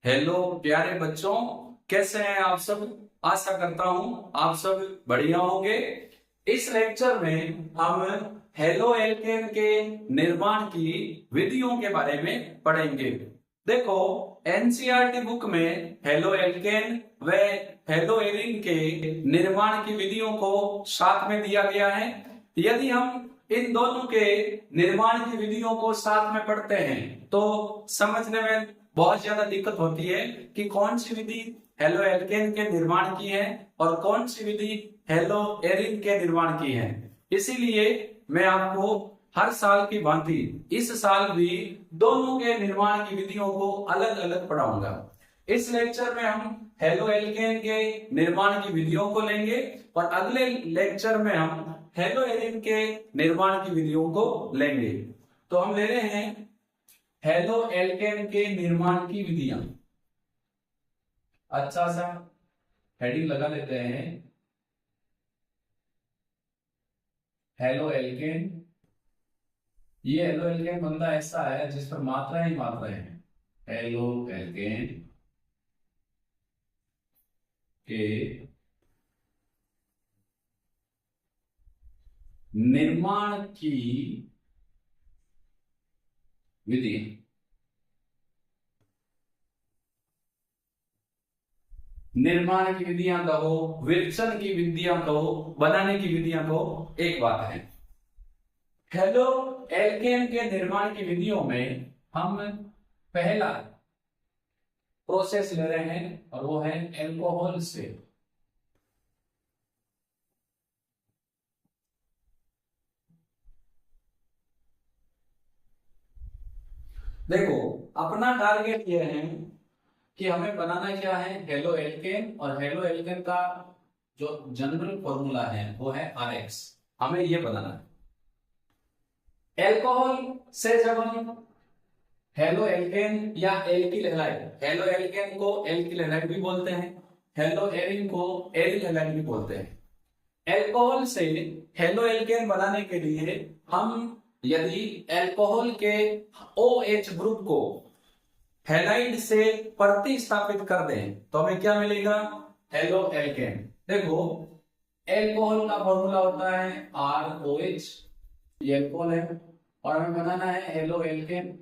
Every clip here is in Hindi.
हेलो प्यारे बच्चों, कैसे हैं आप सब। आशा करता हूं आप सब बढ़िया होंगे। इस लेक्चर में हम हेलो एल्केन के निर्माण की विधियों के बारे में पढ़ेंगे। देखो, एनसीईआरटी बुक में हेलो एल्केन व हेलो एरिन के निर्माण की विधियों को साथ में दिया गया है। यदि हम इन दोनों के निर्माण की विधियों को साथ में पढ़ते हैं तो समझने में बहुत ज्यादा दिक्कत होती है कि कौन सी विधि हेलो एल्केन के निर्माण की है और कौन सी विधि हेलो एरिन के निर्माण की है। इसीलिए मैं आपको हर साल की भांति इस साल भी दोनों के निर्माण की विधियों को अलग अलग पढ़ाऊंगा। इस लेक्चर में हम हेलो एल्केन के निर्माण की विधियों को लेंगे और अगले लेक्चर में हम हेलो एरिन के निर्माण की विधियों को लेंगे। तो हम ले रहे हैं हेलो एल्केन के निर्माण की विधियां। अच्छा सा हेडिंग लगा लेते हैं, हेलो एल्केन। ये हेलो एल्केन बंदा ऐसा है जिस पर मात्रा ही मात्रा है। हेलो एल्केन के निर्माण की विधि। निर्माण की विधियां कहो, विल्सन की विधियां कहो, बनाने की विधियां कहो, एक बात है। हेलो एल्केन के निर्माण की विधियों में हम पहला प्रोसेस ले रहे हैं और वो है एल्कोहल से। देखो, अपना टारगेट ये है कि हमें बनाना क्या है, हेलो एल्केन। और हेलो एल्केन का जो जनरल फॉर्मूला है वो है RX। हमें ये बनाना है। एल्कोहल से जब हम हेलो एल्केन या एल्किल हैलाइड, हेलो एल्केन को एल्किल हैलाइड भी बोलते हैं, हेलो एरिन को एरिल हैलाइड भी बोलते हैं। एल्कोहल से हेलो एल्केन बनाने के लिए हम यदि एल्कोहल के OH ग्रुप को हैलाइड से प्रतिस्थापित कर दें तो हमें क्या मिलेगा, हेलो एल्केन। देखो, एल्कोहल का फॉर्मूला होता है ROH, ये एल्कोहल है और हमें बनाना है हेलो एल्केन।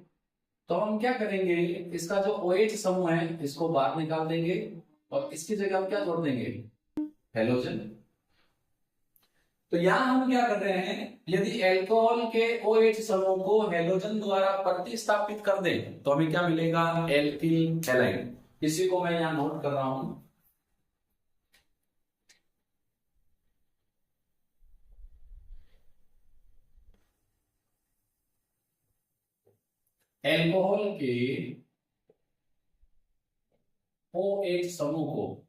तो हम क्या करेंगे, इसका जो OH समूह है इसको बाहर निकाल देंगे और इसकी जगह हम क्या जोड़ देंगे, हेलोजन। तो यहां हम क्या कर रहे हैं, यदि एल्कोहल के OH समूह को हेलोजन द्वारा प्रतिस्थापित कर दें तो हमें क्या मिलेगा, एल्किल हैलाइड। इसी को मैं यहां नोट कर रहा हूं। एल्कोहल के OH समूह को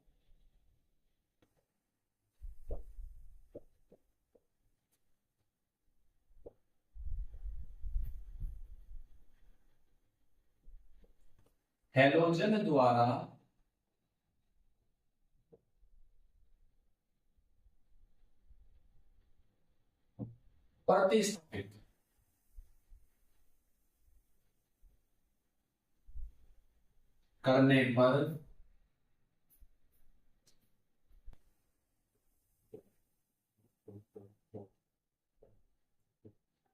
हेलोजन द्वारा प्रतिस्थापित करने पर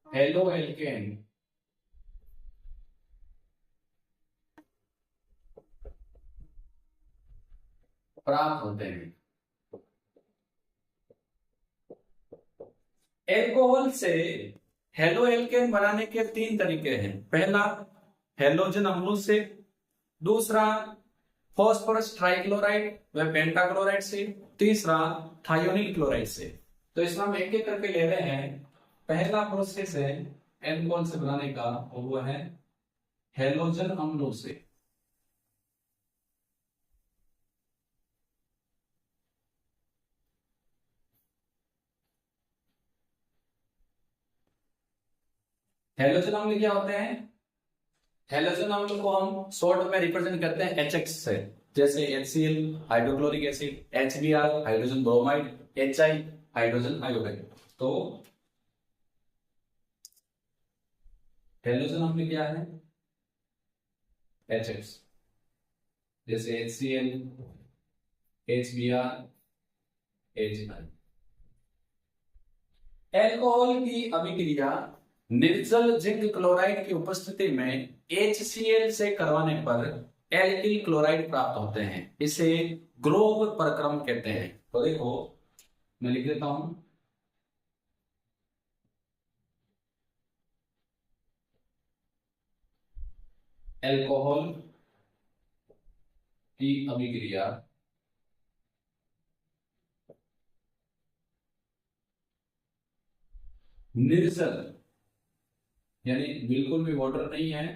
हेलो एल्केन प्राप्त होते हैं। एल्कोहल से हेलो एल्केन बनाने के तीन तरीके हैं। पहला हेलोजन अम्लों से, दूसरा फॉस्फोरस ट्राइक्लोराइड व पेंटाक्लोराइड से, तीसरा थायोनिल क्लोराइड से। तो इसमें हम एक एक करके ले रहे हैं। पहला प्रोसेस है एल्कोहल से बनाने का और वो है हेलोजन अम्लों से। हेलोजन अम्ल क्या होते हैं, हेलोजन अम्ल को हम शॉर्ट में रिप्रेजेंट करते हैं HX से, जैसे HCl hydrochloric acid, HBr hydrogen bromide, HI hydrogen iodide. तो हेलोजन अम्ल क्या है, HX। जैसे HCl, HBr, HI। एल्कोहल की अभिक्रिया निर्जल जिंक क्लोराइड की उपस्थिति में HCl से करवाने पर एल्किल क्लोराइड प्राप्त होते हैं। इसे ग्रोव प्रक्रम कहते हैं। तो देखो मैं लिख देता हूं, एल्कोहल की अभिक्रिया निर्जल यानी बिल्कुल भी वाटर नहीं है,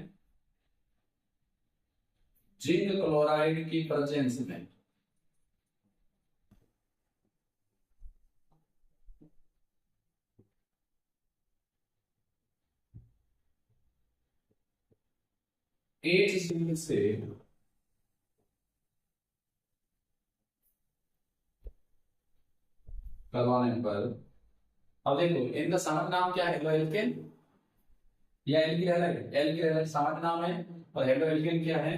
जिंक क्लोराइड की प्रेजेंस में HCl से करवाने पर, अब देखो इनका सामान्य नाम क्या है, हेलो एल्केन या एल्किल हैलाइड। एल्किल हैलाइड सामान्य नाम है और हेलो एल्केन क्या है,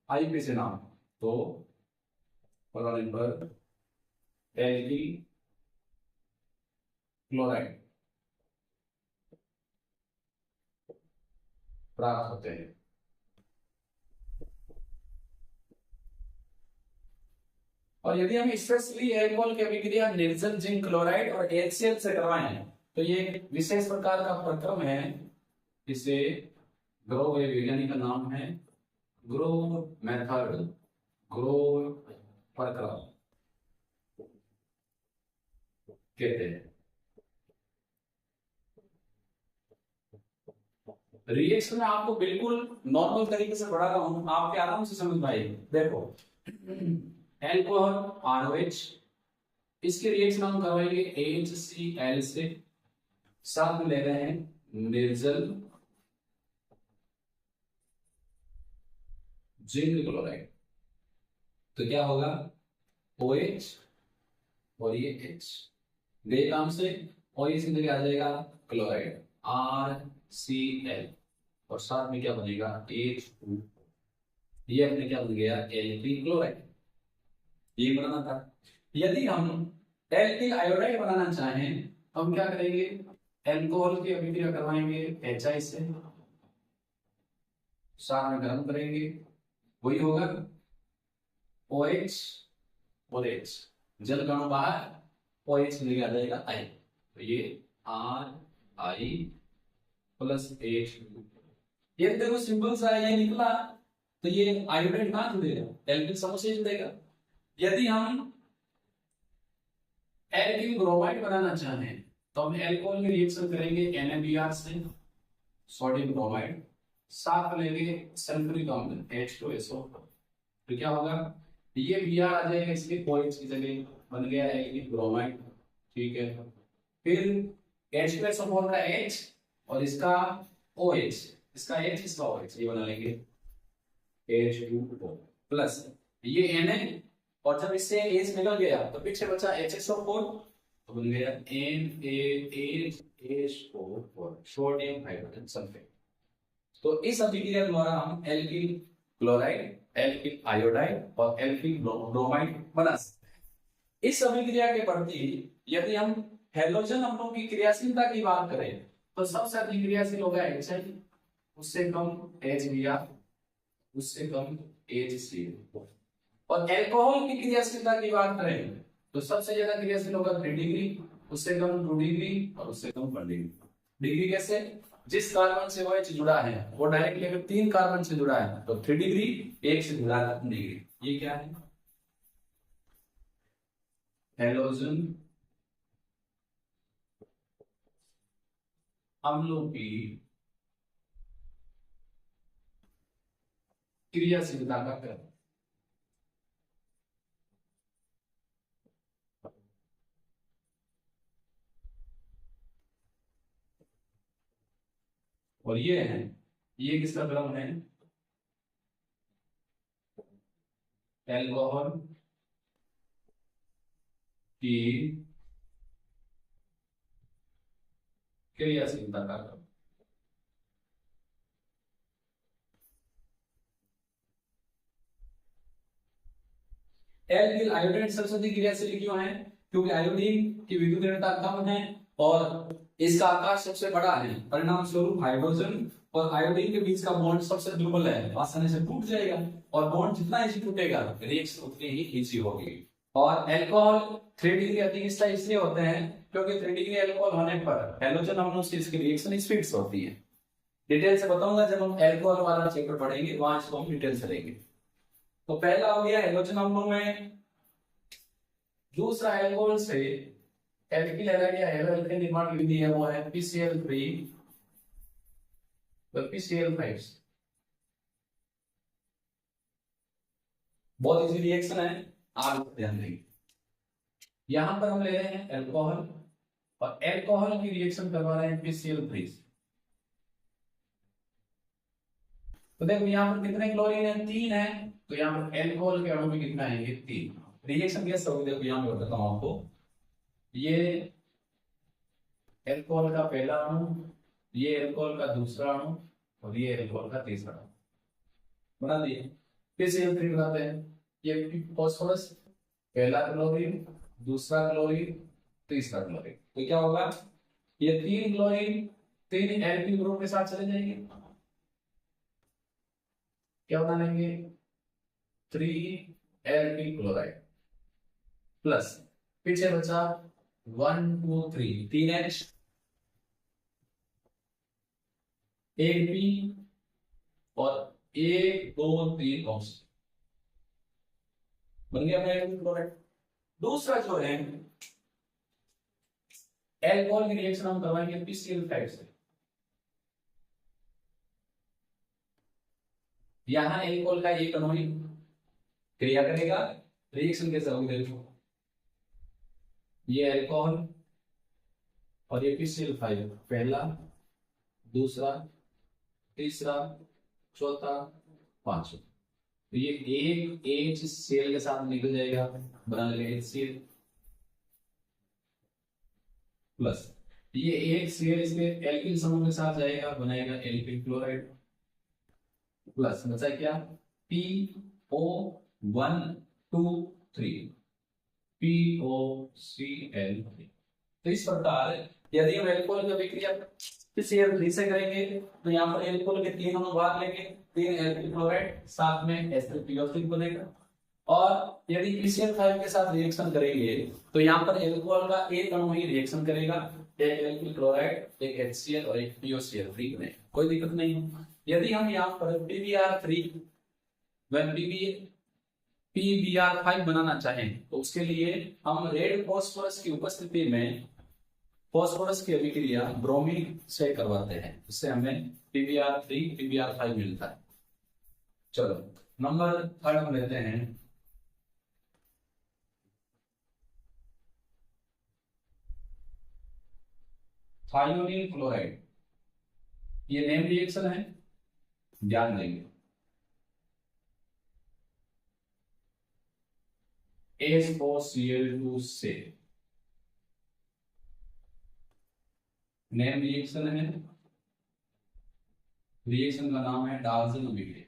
आईपीसी नाम। तो करवाने पर एल्किल क्लोराइड प्राप्त होते हैं। और यदि हम स्पेशली एल्कोहल की अभिक्रिया निर्जल जिंक क्लोराइड और HCl से करवाएं तो ये एक विशेष प्रकार का प्रक्रम है। इसे ग्रोव, वैज्ञानिक का नाम है ग्रोव मेथड, ग्रोव प्रक्रम कहते हैं। रिएक्शन में आपको बिल्कुल नॉर्मल तरीके से पढ़ा रहा हूं, आपके आराम से समझ पाइए। देखो एल्कोहल ROH, इसके रिएक्शन हम करवाएंगे HCl से, साथ में ले रहे हैं निर्जल जिंक क्लोराइड। तो क्या होगा, OH और ये H गए काम से, और इसी जगह आ जाएगा क्लोराइड RCl, और साथ में क्या बनेगा H2, ये अपने क्या बन गया एल्किल क्लोराइड। ये बनाना था। यदि हम एल्किल आयोडाइड बनाना चाहें तो हम क्या करेंगे, एल्कोहल की अभिक्रिया करवाएंगे HI से, साथ में गर्म करेंगे, वही होगा OH और H, जल कणों बाहर, OH लेके आ जाएगा I। तो ये RI प्लस H, ये देखो सिंपल सा है, ये निकला। तो ये आयोडाइड कहां जुड़ेगा, एल्किल समूह से जुड़ेगा। यदि हम एल्किल ब्रोमाइड बनाना चाहें तो हम एल्कोहल की रिएक्शन करेंगे NaBr से, सोडियम ब्रोमाइड, साथ में लेंगे सल्फ्यूरिक अम्ल H2SO। तो क्या होगा, ये Br आ जाएगा, इसलिए OH की जगह बन गया एल्किल ब्रोमाइड। ठीक है, फिर H2SO बोल रहा है H और इसका OH, इसका H इसका OH, ये बना लेंगे H2O प्लस ये Na, और जब इससे H निकल गया तो पीछे बचा HSO4, तो बन गया NaHSO4, सोडियम हाइड्रोजन सल्फेट। तो इस अभिक्रिया द्वारा हम एल्किल क्लोराइड, एल्किल आयोडाइड और एल्किल ब्रोमाइड बना सकते हैं। इस अभिक्रिया के प्रति यदि हम हैलोजन अम्लों की क्रियाशीलता की बात करें तो सबसे अधिक क्रियाशील होगा HI, उससे कम HBr, उससे कम HCl। और एल्कोहल की क्रियाशीलता की बात करें तो सबसे ज्यादा क्रियाशील होगा 3 डिग्री, उससे कम 2 डिग्री और उससे कम 1 डिग्री। डिग्री कैसे, जिस कार्बन से OH जुड़ा है वो डायरेक्टली अगर 3 कार्बन से जुड़ा है तो 3 डिग्री, एक से जुड़ा है 3 डिग्री। ये क्या है, हैलोजन अम्लों की क्रियाशीलता का क्रम। और ये है, ये किसका क्रम है, एल्कोहल की क्रियाशीलता का क्रम। एल्किल आयोडीन सबसे अधिक क्रियाशील क्यों है? क्योंकि आयोडीन की विद्युत कम है और इसका आकार सबसे बड़ा है, परिणाम स्वरूप हाइड्रोजन और आयोडीन के बीच का बॉन्ड सबसे दुर्बल है, आसानी से टूट जाएगा और बॉन्ड जितना इजी टूटेगा रिएक्शन उतनी ही इजी होगी। और अल्कोहल 3 डिग्री अधिक इसलिए होते हैं क्योंकि 3 डिग्री अल्कोहल होने पर हैलोजन अम्लों से इसकी रिएक्शन स्पीड होती है। डिटेल से बताऊंगा जब हम अल्कोहल वाला चैप्टर पढ़ेंगे, वहां इसको हम डिटेल से लेंगे। तो पहला हो गया हैलोजन अम्लों में, दूसरा अल्कोहल से एल्किल हैलाइड या हैलो एल्केन निर्माण की विधि है वो है PCl3 व PCl5। बहुत इजी रिएक्शन है, आप ध्यान देंगे। यहां पर हम ले रहे हैं अल्कोहल और अल्कोहल की रिएक्शन करवा रहे हैं PCl3। तो देखो यहाँ पर कितने क्लोरीन है? 3 है। तो यहाँ पर अल्कोहल के अणु में कितना है? 3। रिएक्शन कैसे होगी देखो यहाँ पे बताता हूं आपको। ये अल्कोहल का पहला अणु, ये अल्कोहल का दूसरा अणु और ये अल्कोहल का तीसरा अणु बना दिए। फिर से हम बनाते हैं। ये फास्फोरस, पहला क्लोरीन, दूसरा क्लोरीन, तीसरा क्लोरीन। तो क्या होगा? ये 3 क्लोरीन 3 एल्किल ग्रुप के साथ चले जाएंगे, क्या बना लेंगे? 3 एल्किल क्लोराइड प्लस पीछे बचा 1 2 3 3H, 1P और 1 2 3 ऑक्सीजन बन गया अपना एल्किल क्लोराइड। दूसरा जो है अल्कोहल की रिएक्शन हम करवाएंगे PCl5 से। यहां अल्कोहल का एक अणु क्रिया करेगा, रिएक्शन कैसे होगी देखो। ये अल्कोहल और ये PCl5, पहला, दूसरा, तीसरा, चौथा, पांचवा। तो ये एक HCl के साथ निकल जाएगा, बना लेगा HCl प्लस ये एक Cl इसके एल्किल समूह के साथ जाएगा, बनाएगा एल्किल क्लोराइड प्लस बचा क्या? PO123 POCl3। तो इस प्रकार यदि हम अल्कोहल की अभिक्रिया PCl3 से करेंगे तो यहाँ पर अल्कोहल के 3 अणु भाग लेंगे, 3 एल्किल क्लोराइड साथ में H3PO6 बनेगा। और यदि PCl5 के साथ रिएक्शन करेंगे तो यहाँ पर अल्कोहल का एक अणु ही रिएक्शन करेगा, एक एल्किल क्लोराइड, एक HCl और एक POCl3 बनेगा, कोई दिक्कत नहीं। यदि हम यहाँ पर PBr5 बनाना चाहें तो उसके लिए हम रेड फास्फोरस की उपस्थिति में फास्फोरस की अभिक्रिया ब्रोमीन से करवाते हैं, इससे हमें PBr3 PBr5 मिलता है। चलो नंबर 3 में लेते हैं। थायोनील क्लोराइड, ये नेम रिएक्शन है, ध्यान देंगे। HOCl2 से नेम रिएक्शन है, रिएक्शन का नाम है डाल्टन अभिक्रिया।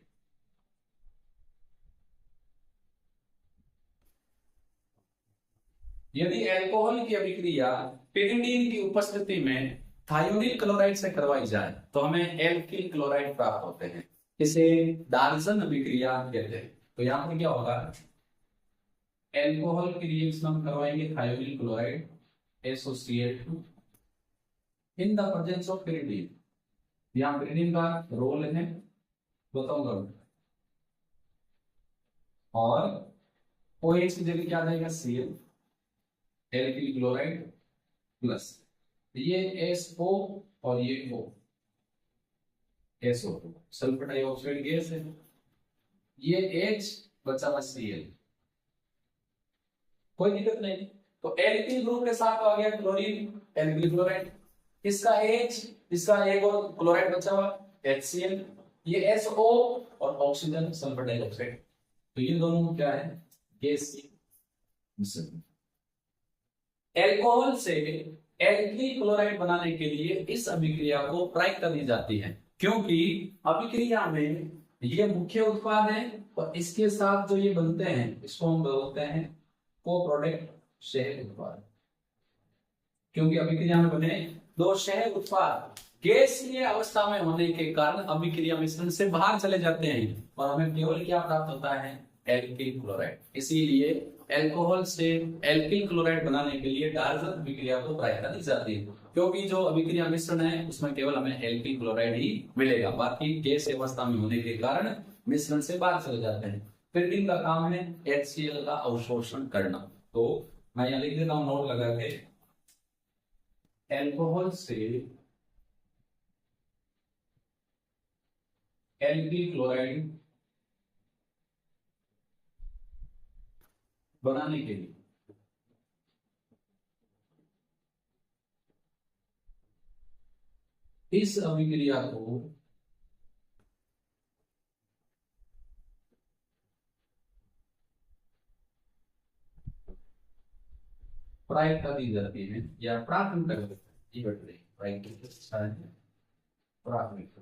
यदि अल्कोहल की अभिक्रिया पिरिडीन की उपस्थिति में थायोनील क्लोराइड से करवाई जाए तो हमें एल्किल क्लोराइड प्राप्त होते हैं, इसे डाल्टन अभिक्रिया कहते हैं। तो यहां पर क्या होगा? अल्कोहल की रिएक्शन हम करवाएंगे thionyl chloride SOCl2 in the presence of pyridine. यहां पिरिडीन का रोल है बताऊंगा। और OH की जगह क्या आ जाएगा? Cl, एल्किल क्लोराइड प्लस ये SO और ये O, SO sulphur dioxide gas है, ये H बचा हुआ Cl, कोई दिक्कत नहीं। तो एल्किल ग्रुप के साथ आ गया क्लोरीन, एल्किल क्लोराइड, इसका H, इसका एक और क्लोराइड बचा हुआ HCl, ये SO और ऑक्सीजन सल्फर डाइऑक्साइड। तो ये दोनों क्या है? गैस। अल्कोहल से एल्किल क्लोराइड बनाने के लिए इस अभिक्रिया को प्राइक करनी जाती है, क्योंकि अभिक्रिया में ये मुख्य उत्पाद है और इसके साथ जो ये बनते हैं इसको हम बोलते हैं को प्रोडक्ट सह उत्पाद। क्योंकि अभिक्रिया में बने दो सह उत्पाद गैसीय अवस्था में होने के कारण अभिक्रिया मिश्रण से बाहर चले जाते हैं और हमें केवल क्या प्राप्त होता है, एल्किल क्लोराइड। इसीलिए अल्कोहल से एल्किल क्लोराइड बनाने के लिए डार्जन अभिक्रिया को प्रायिकता दी जाती है, क्योंकि जो अभिक्रिया मिश्रण है उसमें केवल हमें एल्किल क्लोराइड ही मिलेगा, बाकी गैसीय अवस्था में होने के कारण मिश्रण से बाहर चले जाते हैं। फिर इनका काम है HCl का अवशोषण करना। तो मैं यहाँ लिख देता हूँ नोट लगा के, अल्कोहल से एल्किल क्लोराइड बनाने के लिए इस अभिक्रिया को प्रायिकता दी जाती है या प्राथमिकता प्राथमिकता।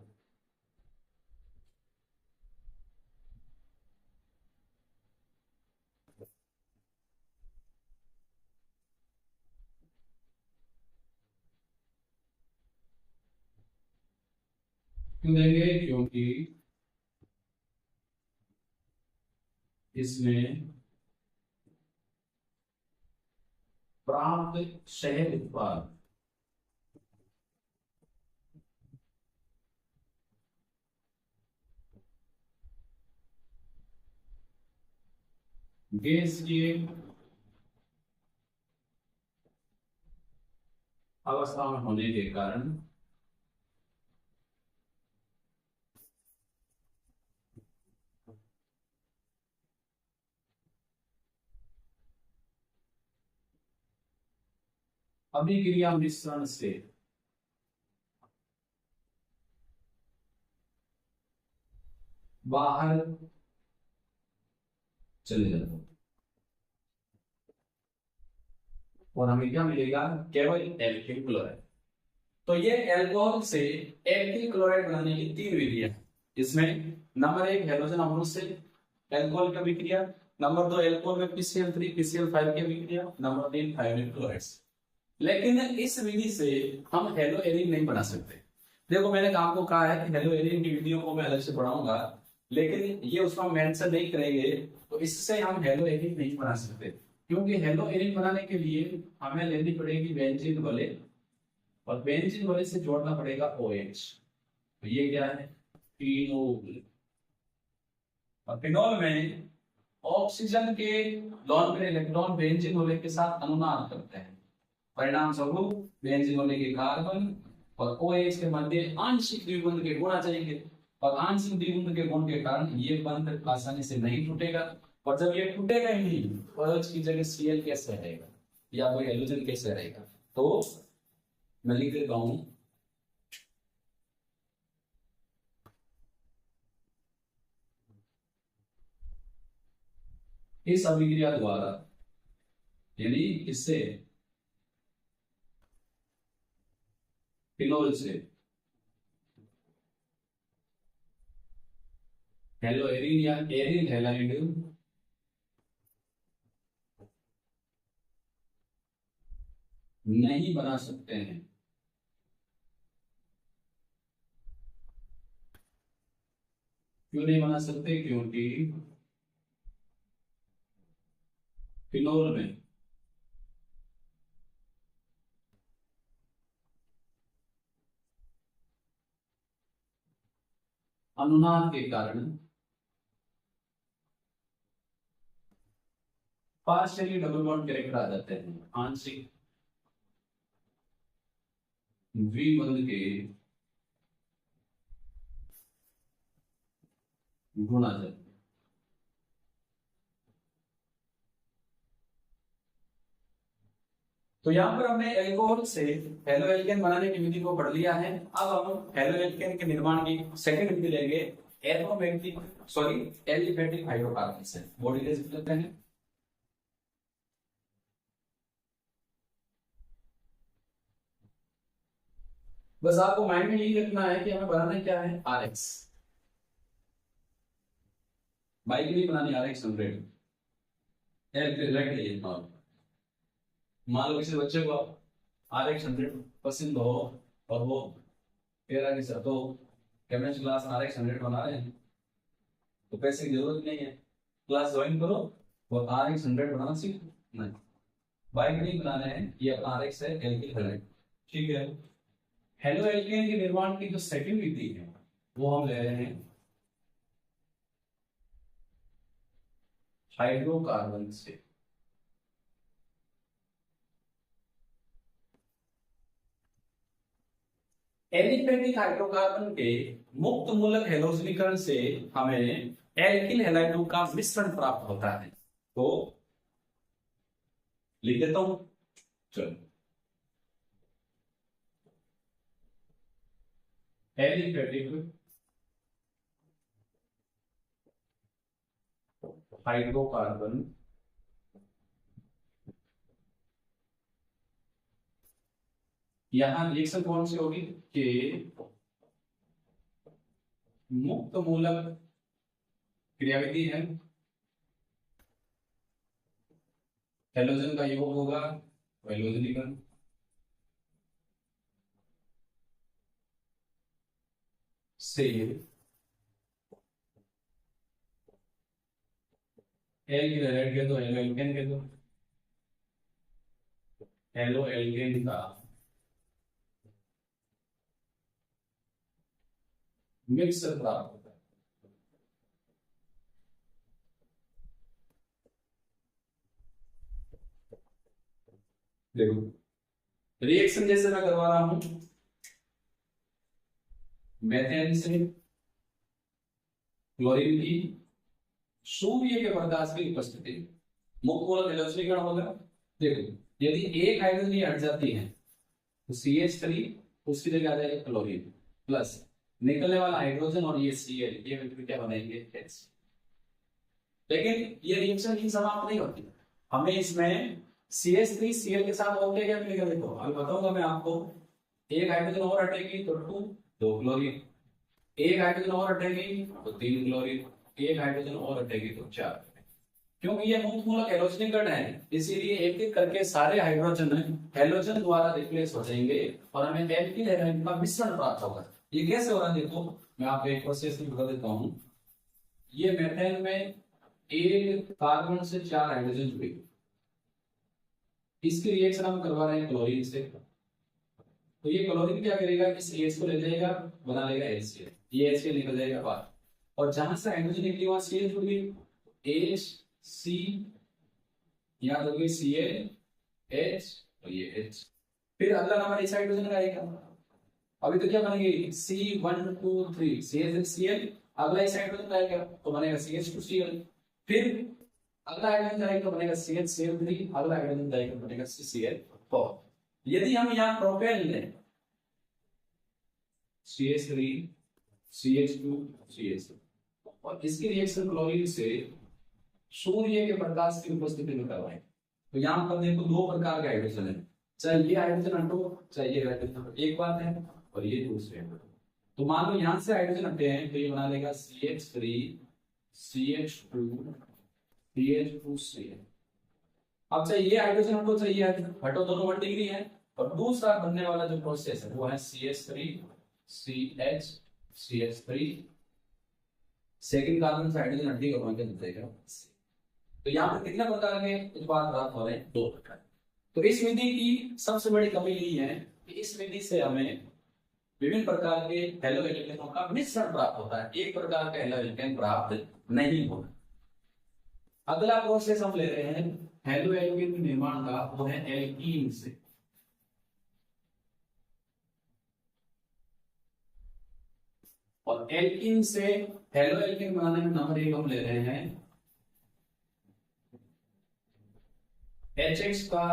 क्यों देंगे, क्योंकि इसमें प्राप्त सह उत्पाद गैसीय अवस्था में होने के कारण अभिक्रिया मिश्रण से बाहर चले जाते हैं और हमें क्या मिलेगा, केवल एल्किल क्लोराइड। तो ये अल्कोहल से एल्किल क्लोराइड बनाने की तीन विधियां हैं, जिसमें नंबर 1 हैलोजन अम्लों से अल्कोहल की अभिक्रिया, नंबर 2 अल्कोहल में PCl3 PCl5 की अभिक्रिया, नंबर 3 थायोनाइल क्लोराइड। लेकिन इस विधि से हम हेलो एरिन नहीं बना सकते। देखो मैंने आपको कहा है कि हेलो एरिन की विधियों को मैं अलग से पढ़ाऊंगा, लेकिन ये उसका मेंशन नहीं करेंगे, तो इससे हम हेलो एरिन नहीं बना सकते। क्योंकि हेलो एरिन बनाने के लिए हमें लेनी पड़ेगी बेंजीन वाले, और बेंजीन वाले से जोड़ना पड़ेगा OH। तो ये क्या है, फिनोल। और फिनोल में ऑक्सीजन के लोन पेयर इलेक्ट्रॉन बेंजीन वाले के साथ अनुनाद करते हैं, परिणाम स्वरूप बेंजीन वाले के कार्बन और OH के मध्य आंशिक द्विबंध के गुण आ जाएंगे, और आंशिक द्विबंध के गुण के कारण ये बंध आसानी से नहीं टूटेगा। और जब ये टूटेगा ही नहीं तो OH की जगह Cl कैसे रहेगा या कोई हेलोजन कैसे रहेगा। तो मैं लिख देता हूं, इस अभिक्रिया द्वारा यानी इससे फिनोल से हेलो एरिन या एरिन हैलाइड नहीं बना सकते हैं। क्यों नहीं बना सकते, क्योंकि फिनोल में अनुनाद के कारण पार्शियली डबल बॉन्ड कैरेक्टर आ जाते हैं, आंशिक द्विबंध के गुण आ जाते हैं। तो यहाँ पर हमने एल्कोहल से हेलो एल्केन बनाने की विधि को पढ़ लिया है। अब हम हेलो एल्केन के निर्माण की सेकंड विधि लेंगे, एलिफेटिक हाइड्रोकार्बन से। बॉडी लिख लेते हैं, बस आपको माइंड में यही रखना है कि हमें बनाना क्या है, RX। बाइक नहीं बनानी RX 100, एग्जैक्टली। मान लो किसी बच्चे को RX 100 पसंद हो और वो कह कि सर तो केमिस्ट्री क्लास RX 100 बना रहे हैं, तो पैसे की जरूरत नहीं है, क्लास ज्वाइन करो और RX 100 बनाना सीखो। नहीं, बाइक नहीं बनाना है, ये RX है, एल्किल हैलाइड। ठीक है। हेलो एल्केन के निर्माण की जो सेकंड विधि है वो हम ले रहे हैं हाइड्रोकार्बन से। एलिफेटिक हाइड्रोकार्बन के मुक्त मूलक हैलोजनीकरण से हमें एल्किल हैलाइडों का मिश्रण प्राप्त होता है। तो लिख देता हूं, चलो। एलिफेटिक हाइड्रोकार्बन यहां रिएक्शन कौन सी होगी कि मुक्त मूलक क्रियाविधि है, हैलोजन का योग होगा हैलोजनीकरण, से एल्किल हैलाइड के दो हेलो एल्केन के दो हेलो एल्केन का मिक्सर प्राप्त होता है। देखो रिएक्शन जैसे मैं करवा रहा हूं, मेथेन से क्लोरीन की सूर्य के प्रकाश की उपस्थिति मुक्त मूलक हैलोजनीकरण होगा। देखो यदि एक हाइड्रोजन ये हट जाती है तो CH3 उसकी जगह आ जाएगा क्लोरीन प्लस निकलने वाला हाइड्रोजन और ये Cl, ये मिलकर क्या बनाएंगे H। लेकिन ये रिएक्शन ही समाप्त नहीं होती, हमें इसमें CH3 Cl के साथ और क्या मिलेगा। देखो अभी बताऊंगा मैं आपको, एक हाइड्रोजन और हटेगी तो 2 क्लोरीन, एक हाइड्रोजन और हटेगी तो 3 क्लोरीन, एक हाइड्रोजन और हटेगी तो 4। क्योंकि ये मुक्त मूलक हैलोजनीकरण है, इसीलिए एक एक करके सारे हाइड्रोजन हैलोजन द्वारा रिप्लेस हो जाएंगे और हमें एल्किल हैलाइड का मिश्रण प्राप्त होगा। ये कैसे हो रहा है देखो, मैं आपको एक प्रोसेस बता देता हूं। ये मेथेन में एक कार्बन से 4 हाइड्रोजन जुड़े, इसकी रिएक्शन हम करवा रहे हैं क्लोरीन से। तो ये क्लोरीन क्या करेगा, इस CH को ले जाएगा, बना लेगा HCl, ये HCl निकल जाएगा बाहर, और जहां से हाइड्रोजन निकली वहां Cl जुड़ गई, HC याद हो गई, Cl H और ये H। फिर अगला नंबर इस हाइड्रोजन का आएगा, अभी तो क्या बनेगी C123 CH3Cl, अगला इस हाइड्रोजन का आएगा तो बनेगा CH2Cl, फिर अगला हाइड्रोजन जाएगा तो बनेगा CH3, अगला हाइड्रोजन जाएगा तो बनेगा CCl4। यदि हम यहाँ प्रोपेन लें CH3 CH2 CH और इसकी रिएक्शन क्लोरीन से सूर्य के प्रकाश की उपस्थिति में करवाएं, तो यहाँ पर देखो 2 प्रकार के हाइड्रोजन है, चाहे ये हाइड्रोजन हटो चाहे ये हाइड्रोजन हटो, एक बात है और ये दूसरे। तो मान लो यहाँ से हाइड्रोजन हटे हैं तो ये बना लेगा CH3 CH2 CH2Cl। अब चाहे ये हाइड्रोजन हटो चाहे ये हटो, दोनों 1 डिग्री है, और दूसरा बनने वाला जो प्रोसेस है वो है CH3 CH CH3, second carbon से हाइड्रोजन हट गया बन जाएगा। तो यहाँ पर कितने प्रकार के उत्पाद प्राप्त हो रहे हैं, 2 प्रकार। तो इस विधि की सबसे बड़ी कमी यही है कि इस विधि से हमें विभिन्न प्रकार के हेलो एल्केनों का मिश्रण प्राप्त होता है, एक प्रकार का हेलो एल्केन प्राप्त नहीं होता। अगला प्रोसेस हम ले रहे हैं हेलो एल्केन के निर्माण का, वो है एल्कीन से। और एल्कीन से हेलो एल्केन बनाने में नंबर 1 हम ले रहे हैं HX का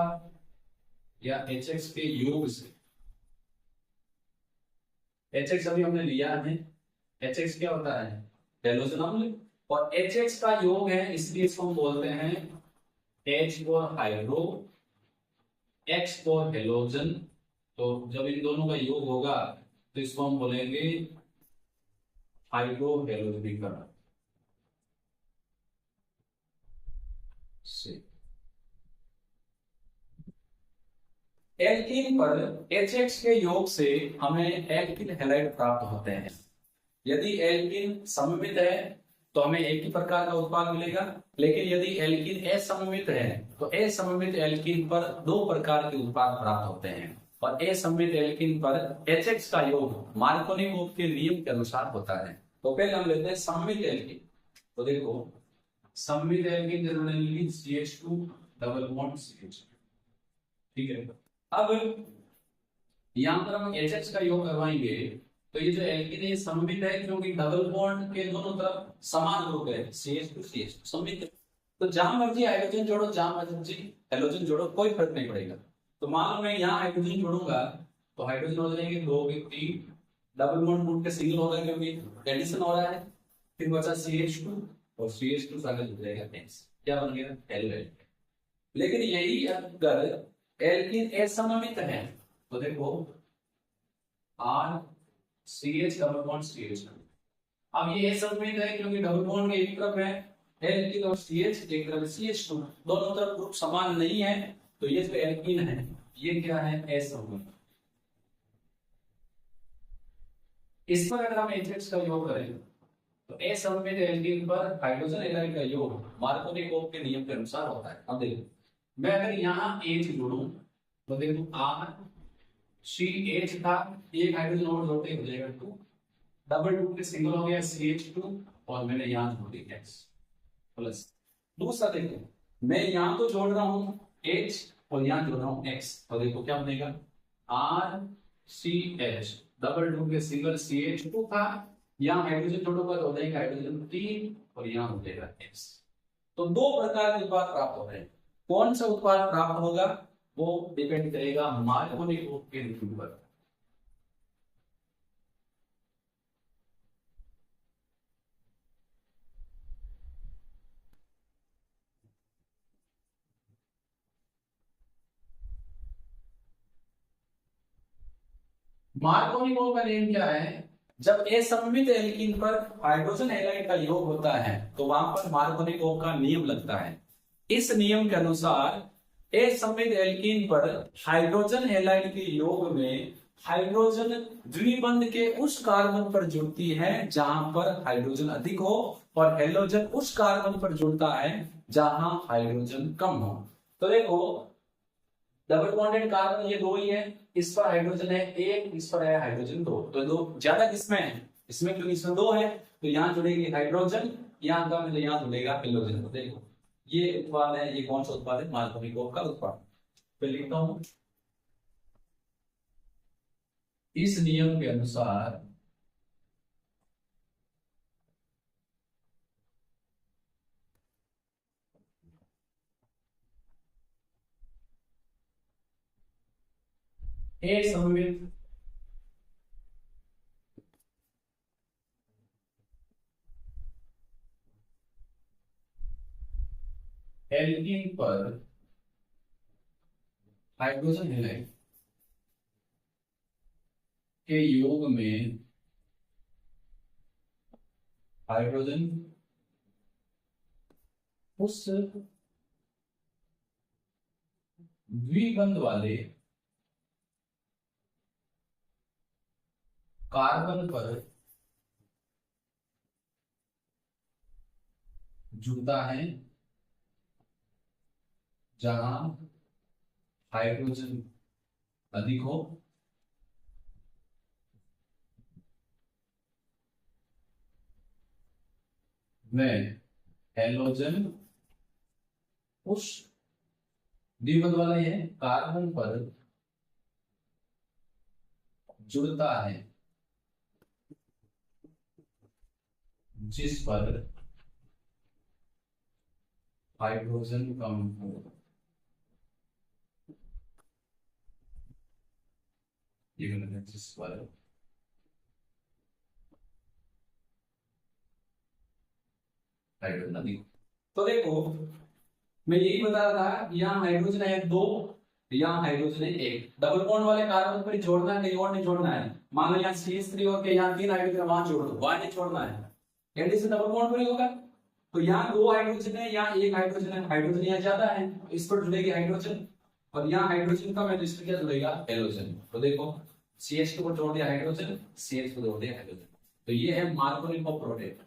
या HX के योग से। HX अभी हमने लिया है, HX क्या होता है, हैलोजन अम्ल, और HX का योग है इसलिए इसको हम बोलते हैं H for hydro, X for halogen. तो जब इन दोनों का योग होगा तो इसको हम बोलेंगे हाइड्रो हैलोजनीकरण। से एल्कीन पर HX के योग से हमें एल्किल हैलाइड प्राप्त होते हैं। यदि एल्कीन सममित है तो हमें एक ही प्रकार का उत्पाद मिलेगा, लेकिन यदि एल्कीन असममित है तो असममित एल्कीन पर दो प्रकार के उत्पाद प्राप्त होते हैं, और असममित एल्कीन पर HX का योग मार्कोनी-कोप के नियम के अनुसार होता है। तो पहले हम लेते हैं सममित एल्कीन। तो देखो सममित alkene generally CH2 double bond CH, ठीक है। अब यहां पर हम HX का योग करवाएंगे तो ये जो एल्कीन है सममित है, क्योंकि डबल बॉन्ड के दोनों तरफ समान ग्रुप है CH2 CH2 सममित है। तो जहां मर्जी हाइड्रोजन जोड़ो, जहां मर्जी हैलोजन जोड़ो, कोई फर्क नहीं पड़ेगा। तो मान लो मैं यहाँ हाइड्रोजन जोड़ूंगा तो हाइड्रोजन हो जाएंगे 2 3, डबल बॉन्ड टूट के सिंगल होगा क्योंकि एडिशन हो रहा है, फिर बचा CH2 और CH2 सागर जुड़ जाएगा X, क्या बन गया एल्केन। लेकिन यही अगर एल्कीन असममित है तो देखो R CH double bond CH। अब ये असममित है क्योंकि डबल बॉन्ड के एक तरफ है एल्कीन और CH, एक तरफ CH2, दोनों तरफ ग्रुप समान नहीं है, तो ये जो एल्कीन है ये क्या है असममित। इस पर अगर हम HX का योग करें तो असममित एल्कीन पर हाइड्रोजन हैलाइड का योग मार्कोनी-कोप के नियम के अनुसार होता है। अब देखो मैं अगर यहाँ H जोड़ूं तो देखो R CH था, एक हाइड्रोजन और जोड़ते हो जाएगा 2, डबल 2 के सिंगल हो गया CH2, और मैंने यहाँ जोड़ दिया X प्लस। दूसरा देखो मैं यहाँ तो जोड़ रहा हूँ H और यहाँ जोड़ रहा हूँ X, तो देखो क्या बनेगा R CH डबल 2 के सिंगल CH2 था, यहाँ हाइड्रोजन जोड़ोगा तो हो जाएगा हाइड्रोजन 3 और यहाँ हो जाएगा X। तो दो प्रकार के उत्पाद प्राप्त हो रहे हैं। कौन सा उत्पाद प्राप्त होगा वो डिपेंड करेगा मार्कोनी-कोप के नियम पर। मार्कोनी-कोप का नियम क्या है, जब असममित एल्कीन पर हाइड्रोजन हैलाइड का योग होता है तो वहां पर मार्कोनी-कोप का नियम लगता है। इस नियम के अनुसार असममित एल्कीन पर हाइड्रोजन हैलाइड के योग में हाइड्रोजन द्विबंध के उस कार्बन पर जुड़ती है जहां पर हाइड्रोजन अधिक हो, और हैलोजन उस कार्बन पर जुड़ता है जहां हाइड्रोजन कम हो। तो देखो डबल बॉन्डेड कार्बन ये दो ही है, इस पर हाइड्रोजन है एक, इस पर है हाइड्रोजन 2, तो दो ज्यादा किसमें है इसमें, क्योंकि इसमें 2 है तो यहाँ जुड़ेगी हाइड्रोजन, यहाँ कम है तो यहाँ जुड़ेगा हैलोजन। तो देखो ये उत्पाद है, ये कौन सा उत्पाद है मार्कोनी-कोप का उत्पाद। तो लिखता हूं इस नियम के अनुसार असममित एल्कीन पर हाइड्रोजन हैलाइड के योग में हाइड्रोजन उस द्विबंध वाले कार्बन पर जुड़ता है जहां हाइड्रोजन अधिक हो, में हैलोजन उस द्विबंध वाले है कार्बन पर जुड़ता है जिस पर हाइड्रोजन कम हो। ये जिस पर हाइड्रोजन अधिक। तो देखो मैं यही बता रहा था, यहाँ हाइड्रोजन है 2, यहाँ हाइड्रोजन है 1, डबल बॉन्ड वाले कार्बन पर जोड़ना है, कहीं और नहीं जोड़ना है। मान लो यहाँ CH3 और के यहाँ 3 हाइड्रोजन वहां जोड़ दो, वहां नहीं छोड़ना है, एडिशन डबल बॉन्ड पर ही होगा। तो यहाँ दो हाइड्रोजन है, यहाँ एक हाइड्रोजन है, हाइड्रोजन यहाँ ज्यादा है, इस पर जुड़ेगी हाइड्रोजन, और यहाँ हाइड्रोजन का मैं इस पर क्या जुड़ेगा, हेलोजन। तो देखो CH2 को जोड़ दिया हाइड्रोजन, CH को जोड़ दिया हाइड्रोजन, तो ये है मार्कोनिको प्रोडक्ट।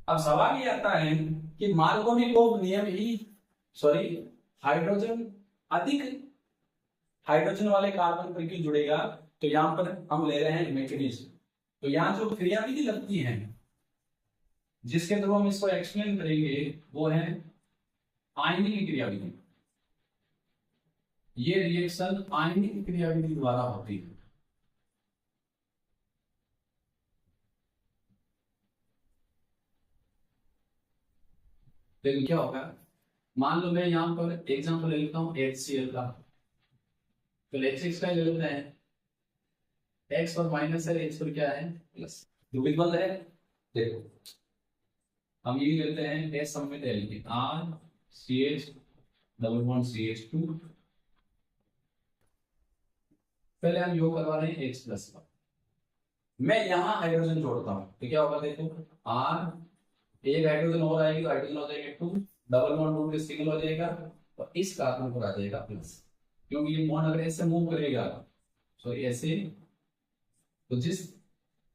अब सवाल ये आता है कि मार्कोनिकोव नियम ही, सॉरी, हाइड्रोजन अधिक हाइड्रोजन वाले कार्बन पर क्यों जुड़ेगा। तो यहां पर हम ले रहे हैं मैकेनिज्म। तो यहां जो क्रियाविधि लगती है जिसके थ्रू हम इसको एक्सप्लेन करेंगे वो है आयनिक क्रियाविधि। ये रिएक्शन आयनिक क्रियाविधि द्वारा होती है। लेकिन क्या होगा, मान लो मैं यहाँ पर एग्जांपल ले लेता हूँ HCl का, तो H6 का ले लेते हैं, X और माइनस है, H पर क्या है प्लस, जो विकल्प है। देखो हम ये लेते हैं S सममित alkene RCH double bond CH2, पहले हम योग करवा रहे हैं H प्लस का, मैं यहाँ हाइड्रोजन जोड़ता हूँ तो क्या होगा, देखो R, एक हाइड्रोजन और आएगी तो हाइड्रोजन हो जाएगा 2, डबल बॉन्ड टू सिंगल हो जाएगा, और इस कार्बन पर आ जाएगा प्लस, क्योंकि ये बॉन्ड अगर ऐसे मूव करेगा तो ऐसे, तो जिस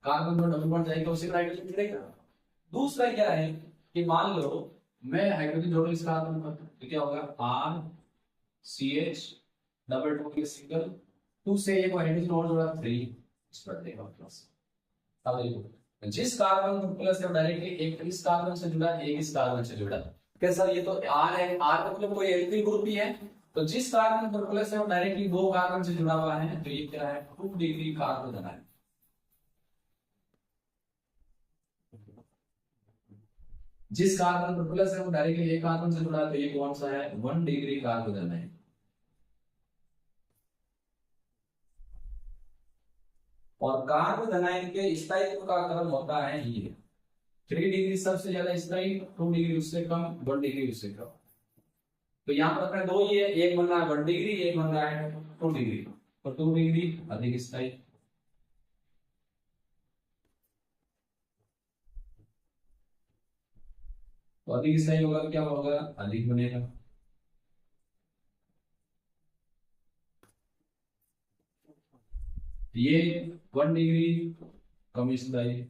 कार्बन पर डबल बॉन्ड जाएगा उसी पर हाइड्रोजन जुड़ेगा। दूसरा क्या है कि मान लो मैं हाइड्रोजन जोड़ू इस कार्बन पर, तो क्या होगा R CH double two single, 2 से एक हाइड्रोजन और जोड़ा 3, इस पर देगा प्लस। अब देखो जिस कार्बन पर प्लस है डायरेक्टली एक इस कार्बन से जुड़ा, एक इस कार्बन से जुड़ा, कैसा, ये तो R है, R का मतलब कोई एल्किल ग्रुप ही है, तो जिस कार्बन पर प्लस है वो डायरेक्टली दो कार्बन से जुड़ा हुआ है, तो ये क्या है 2 डिग्री कार्बन है। जिस कार्बन पर प्लस है वो डायरेक्टली एक कार्बन से जुड़ा है, तो ये कौन सा है 1 डिग्री कार्बन है। और कार्बन आयन के स्थायित्व का क्रम होता है ये 3 डिग्री सबसे ज्यादा स्थायी, 2 डिग्री उससे कम, 1 डिग्री उससे कम। तो यहाँ पर अपने दो ही है, एक बन रहा है 1 डिग्री, एक बन रहा है 2 डिग्री, और 2 डिग्री अधिक स्थायी। तो अधिक स्थायी होगा तो क्या होगा, अधिक बनेगा। ये 1 डिग्री कम स्थायी,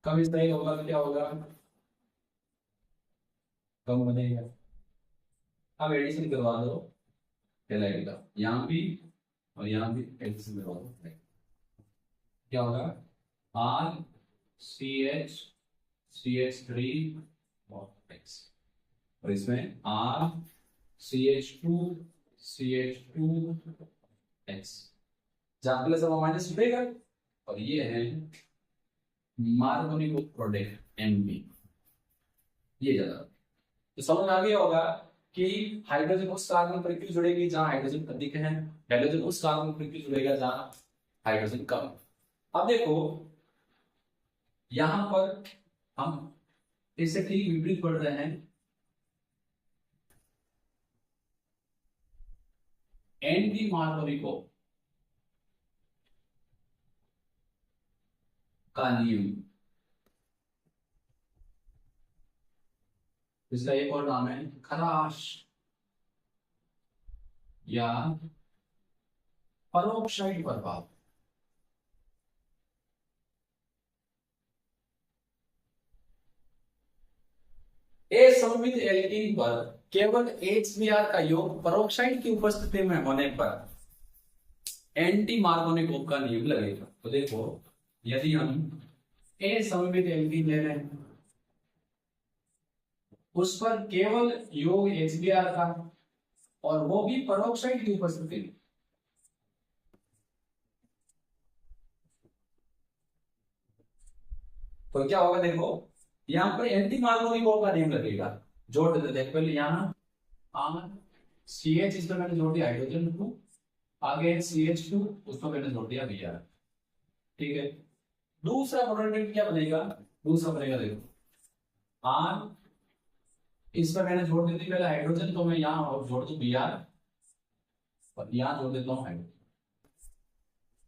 कम स्थायी होगा तो क्या होगा, कम बनेगा। अब एडिशन करवा दो हैलाइड का, यहाँ भी और यहाँ भी एडिशन करवा दो, क्या होगा R CH CH3 और X, और इसमें R CH2 CH2 X, जहां प्लस और माइनस जुड़ेगा, और ये है मार्कोनिको प्रोडक्ट MB। ये ज्यादा तो समझ आ गया होगा कि हाइड्रोजन उस कार्बन पर क्यों जुड़ेगी जहां हाइड्रोजन अधिक है, हाइड्रोजन उस कार्बन पर क्यों जुड़ेगा जहां हाइड्रोजन कम। अब देखो यहां पर हम इससे ठीक विपरीत पढ़ रहे हैं, एंटी मार्कोनिको का नियम, इसका एक और नाम है खराश या परोक्षाइड प्रभाव। असममित एल्कीन पर केवल HBr का योग परोक्साइड की उपस्थिति में होने पर एंटी मार्कोनिको का नियम लगेगा। तो देखो यदि हम असममित एल्कीन ले रहे हैं उस पर केवल योग HBr का, और वो भी परोक्साइड की उपस्थिति में, तो क्या होगा, देखो यहाँ पर एंटी मार्कोनिको का नियम लगेगा। जोड़ देते देख पहले यहाँ R CH, इस पर मैंने जोड़ दिया हाइड्रोजन 2, आगे CH2, उस पर मैंने जोड़ दिया Br, ठीक है। दूसरा प्रोडक्ट क्या बनेगा, दूसरा बनेगा देखो R इसमें मैंने जोड़ दी थी पहले हाइड्रोजन, तो मैं यहाँ जोड़ दूं Br और यहाँ जोड़ देता हूँ हाइड्रोजन।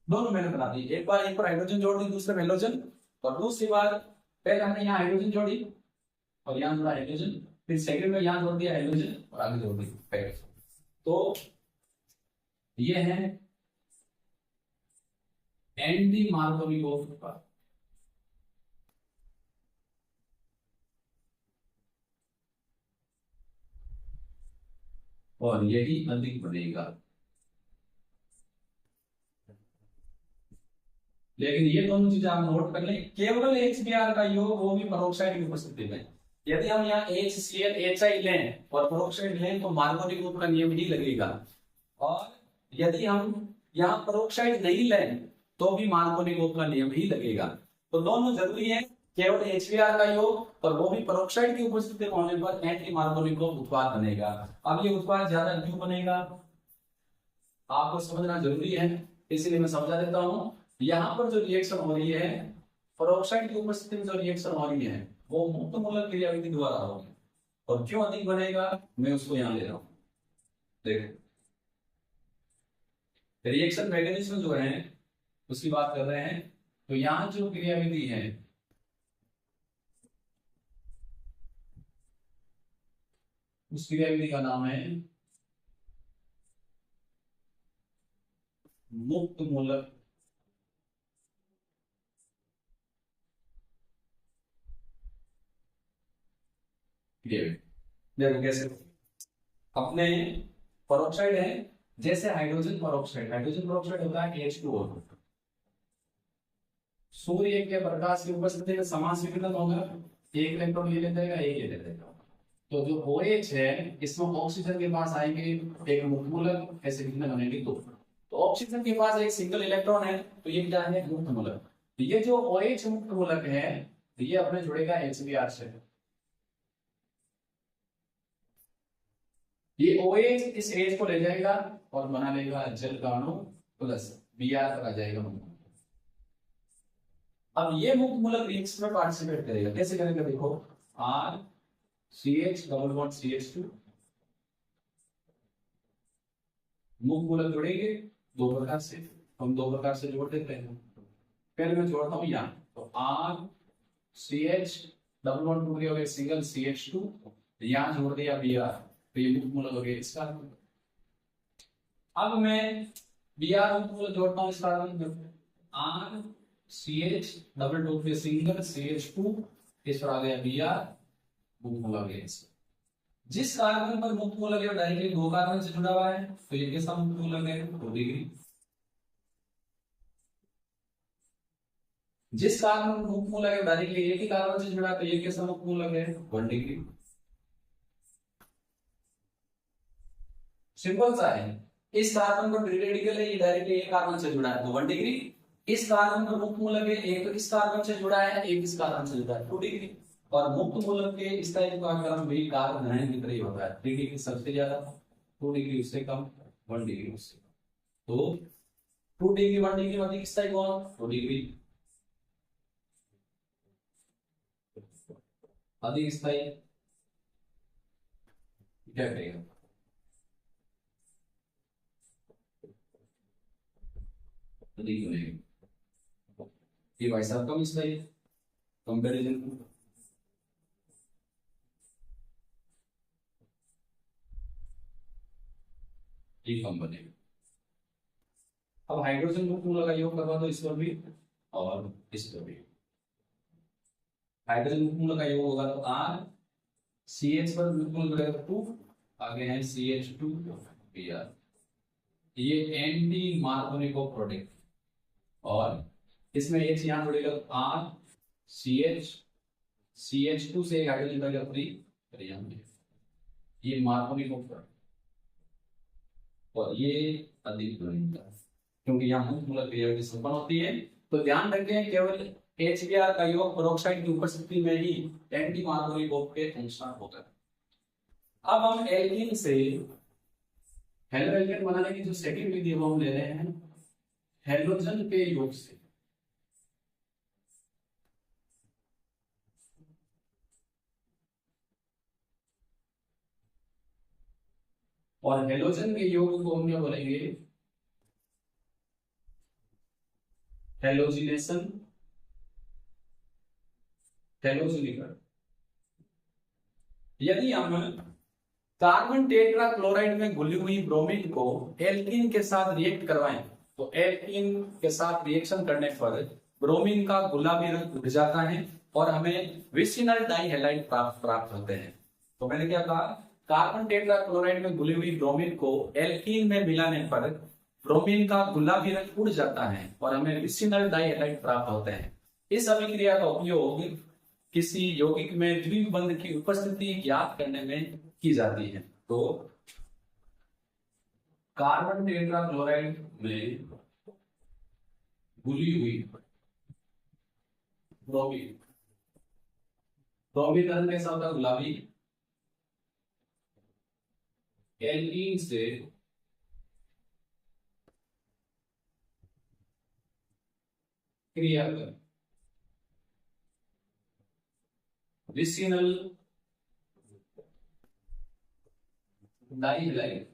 दोनों मैंने बना दी, एक बार एक पर हाइड्रोजन जोड़ दी, दूसरे में हेलोजन, और दूसरी बार पहले हमने यहाँ हाइड्रोजन जोड़ी और यहाँ जोड़ा हाइड्रोजन, फिर सेकंड में यहाँ जोड़ दिया हाइड्रोजन और आगे जोड़ दी पहले। तो ये है एंडी मार्कोनिकोव का, और यही अधिक बनेगा। लेकिन ये दोनों चीजें आप नोट कर लें, केवल HBr का योग वो भी परोक्साइड की उपस्थिति में। यदि हम यहाँ HCl HI लें और परोक्साइड लें तो मार्कोनिकोव का नियम ही लगेगा, और यदि हम यहाँ परोक्साइड नहीं लें तो भी मार्कोनिकोव का नियम ही लगेगा। तो दोनों जरूरी है, केवल HBr का योग और वो भी परोक्साइड की उपस्थिति में होने पर एंटी मार्कोनिकोव उत्पाद बनेगा। अब ये उत्पाद ज्यादा क्यों बनेगा आपको समझना जरूरी है, इसलिए मैं समझा देता हूं। यहाँ पर जो रिएक्शन हो रही है, परोक्साइड की उपस्थिति में जो रिएक्शन हो रही है वो मुक्त मूलक क्रियाविधि द्वारा होगी, और क्यों अधिक बनेगा मैं उसको यहाँ ले रहा हूँ। देखो रिएक्शन मैकेनिज्म जो है उसकी बात कर रहे हैं, तो यहाँ जो क्रियाविधि है उस क्रियाविधि का नाम है मुक्त मूलक क्रियाविधि। देखो कैसे, अपने परोक्साइड है, जैसे हाइड्रोजन परोक्साइड, हाइड्रोजन परोक्साइड होता है H2O, सूर्य के प्रकाश की उपस्थिति में समान विकिरण होगा, एक इलेक्ट्रॉन ये ले जाएगा, एक ये ले जाएगा। तो जो OH है इसमें ऑक्सीजन के पास आएंगे एक मुक्त मूलक, ऐसे कितने बनेंगे दो। तो ऑक्सीजन के पास एक सिंगल इलेक्ट्रॉन है, तो ये क्या है मुक्त मूलक। तो ये जो OH मुक्त मूलक है ये अपने जुड़ेगा HBr से। ये OH इस H को ले जाएगा और बना लेगा जल का अणु प्लस Br आ जाएगा। अब ये मुक्त मूलक रिएक्शन में पार्टिसिपेट करेगा, कैसे करेगा देखो, R CH double bond CH2, मुक्त मूलक जोड़ेंगे दो प्रकार से, हम दो प्रकार से जोड़ देते हैं। पहले मैं जोड़ता हूं यहाँ, तो R CH डबल बॉन्ड टूट गया, हो गया सिंगल CH2, यहाँ जोड़ दिया Br, तो ये मुक्त मूलक हो गया इसका। अब मैं Br मुक्त मूलक जोड़ता हूँ इस कार्बन में, R CH डबल टूट गया सिंगल CH2, इस पर आ गया Br, मुक्त मूलक है इसका। जिस कार्बन पर मुक्त मूलक है डायरेक्टली दो कार्बन से जुड़ा हुआ है, तो ये कैसा मुक्त मूलक है 2 डिग्री। जिस कार्बन पर मुक्त मूलक है डायरेक्टली एक ही कार्बन से जुड़ा है, तो ये कैसा मुक्त मूलक है 1 डिग्री। सिंपल सा है, इस कार्बन पर फ्री रेडिकल है, ये डायरेक्टली एक कार्बन से जुड़ा है तो 1 डिग्री। इस कार्बन पर मुक्त मूलक है, एक तो इस कार्बन से जुड़ा है, एक इस कार्बन से जुड़ा है 2 डिग्री। और मुक्त मूलक के स्थायित्व का क्रम भी कार्बन ग्रहण की तरह ही होता है, 3 डिग्री सबसे ज्यादा, 2 डिग्री उससे कम, 1 डिग्री उससे कम। तो 2 डिग्री 1 डिग्री अधिक स्थायी कौन 2 डिग्री अधिक स्थायी, क्या करेगा अधिक बनेगा। ये भाई साहब कम स्थायी कंपैरिजन, ये कम बनेगा। अब हाइड्रोजन मुक्त मूलक का योग करवा दो इस पर भी और इस पर भी। हाइड्रोजन मुक्त मूलक का योग होगा तो R CH पर मुक्त मूलक रहेगा 2, आगे है CH2 Br, ये एंटी मार्कोनिकोव प्रोडक्ट, और इसमें H यहाँ जुड़ेगा तो R CH CH2 से हाइड्रोजन बनेगा 3, ये मार्कोनिकोव प्रोडक्ट, और ये अधिक बनेगा क्योंकि यहाँ मुक्त मूलक क्रिया संपन्न होती है। तो ध्यान रखें केवल HBr का योग पेरोक्साइड की उपस्थिति में ही एंटी मार्कोनिकोव के अनुसार होता है। अब हम एल्कीन से हेलो एल्केन बनाने की जो सेकंड विधि वो हम ले रहे हैं हेलोजन के योग से। और हेलोजन के यौगिक को हम क्या बोलेंगे, हेलोजिनेशन, हेलोजिनीकरण। यदि हम कार्बन टेट्रा क्लोराइड में घुली हुई ब्रोमीन को एल्कीन के साथ रिएक्ट करवाएं, तो एल्कीन के साथ रिएक्शन करने पर ब्रोमीन का गुलाबी रंग उड़ जाता है और हमें विसिनल डाइहैलाइड प्राप्त होते हैं। तो मैंने क्या कहा, कार्बन टेट्रा क्लोराइड में घुली हुई ब्रोमीन को एल्कीन में मिलाने पर ब्रोमीन का गुलाबी रंग उड़ जाता है और हमें विसिनल डाइहैलाइड प्राप्त होते हैं। इस अभिक्रिया का उपयोग किसी यौगिक में द्विबंध की उपस्थिति ज्ञात करने में की जाती है। तो कार्बन टेट्रा क्लोराइड में घुली हुई ब्रोमीन, ब्रोमीन रंग कैसा होता है, गुलाबी। एल्कीन से क्रिया कर विसिनल डाइहैलाइड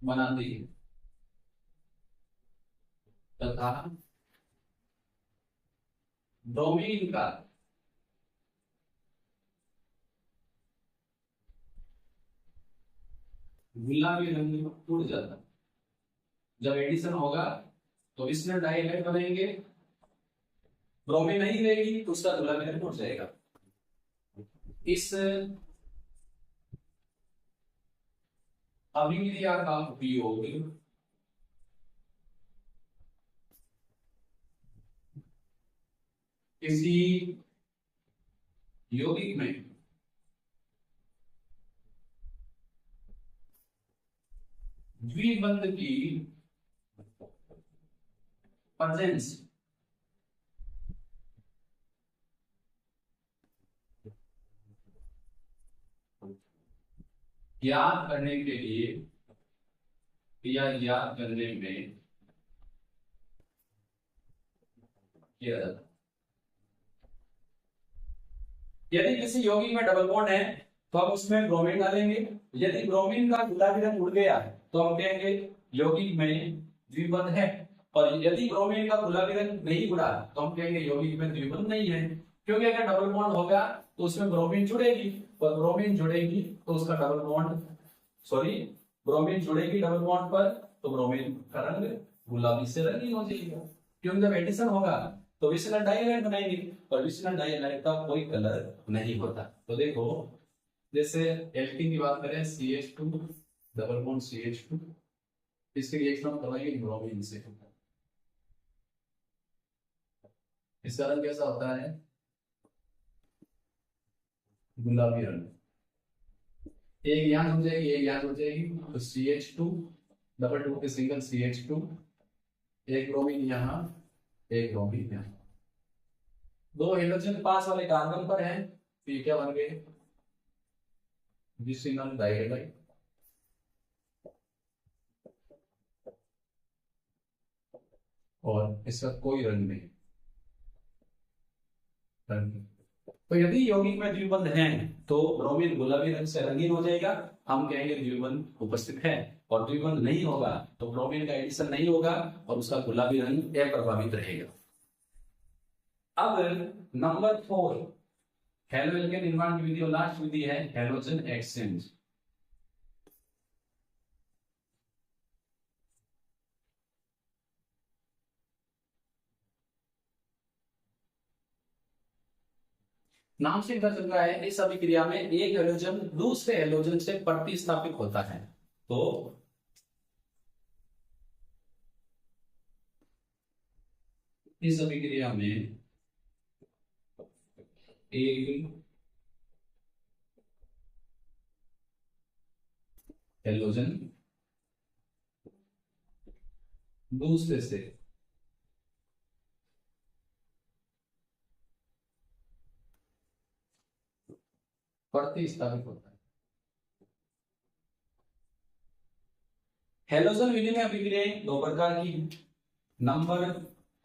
बनाती है तथा ब्रोमीन का गुलाबी रंग उड़ जाता है। जब एडिशन होगा तो विसिनल डाइहैलाइड बनेंगे, ब्रोमीन नहीं रहेगी तो उसका गुलाबी रंग उड़ जाएगा। इस अभिक्रिया का उपयोग किसी यौगिक में द्विबंध की प्रेजेंस ज्ञात करने के लिए या ज्ञात करने में किया जाता है। यदि किसी यौगिक में डबल बॉन्ड है तो हम उसमें ब्रोमीन डालेंगे। यदि ब्रोमीन का गुलाबी रंग उड़ गया तो हम कहेंगे यौगिक में द्विबंध है, और यदि ब्रोमीन का गुलाबी रंग नहीं उड़ा तो हम कहेंगे यौगिक में द्विबंध नहीं है। क्योंकि अगर डबल बॉन्ड होगा तो उसमें ब्रोमीन जुड़ेगी, और ब्रोमीन जुड़ेगी तो उसका डबल बॉन्ड ब्रोमीन जुड़ेगी डबल बॉन्ड पर तो ब्रोमीन का रंग गुलाबी से रंगीन हो जाएगा। क्योंकि जब एडिशन होगा तो विसिनल डाइहैलाइड बनाएंगे, और विसिनल डाइहैलाइड का कोई कलर नहीं होता। तो देखो, जैसे एल्कीन की बात करें CH2 डबल बॉन्ड CH2, इसके रिएक्शन करवाएंगे ब्रोमीन से, इसका रंग कैसा होता है, गुलाबी रंग। एक यहाँ हो जाएगी, एक यहाँ हो जाएगी, तो CH2 डबल टू के सिंगल CH2, एक ब्रोमीन यहाँ, एक ब्रोमीन यहाँ, दो हाइड्रोजन पास वाले कार्बन पर हैं, तो ये क्या बन गए, विसिनल डाइहैलाइड। और इसका कोई रंग नहीं, तो यदि यौगिक में द्विबंध है तो ब्रोमीन गुलाबी रंग से रंगीन हो जाएगा, हम कहेंगे द्विबंध उपस्थित है। और द्विबंध नहीं होगा तो ब्रोमीन का एडिशन नहीं होगा और उसका गुलाबी रंग अप्रभावित रहेगा। अब नंबर 4, हेलो एल्केन निर्माण की विधि और लास्ट विधि है हेलोजन एक्सचेंज। नाम से पता चल रहा है इस अभिक्रिया में एक हेलोजन दूसरे हेलोजन से प्रतिस्थापित होता है। तो इस अभिक्रिया में एक हेलोजन दूसरे से प्रतिस्थापित होता है। हेलोजन विधि में अभिक्रियाएं दो प्रकार की। नंबर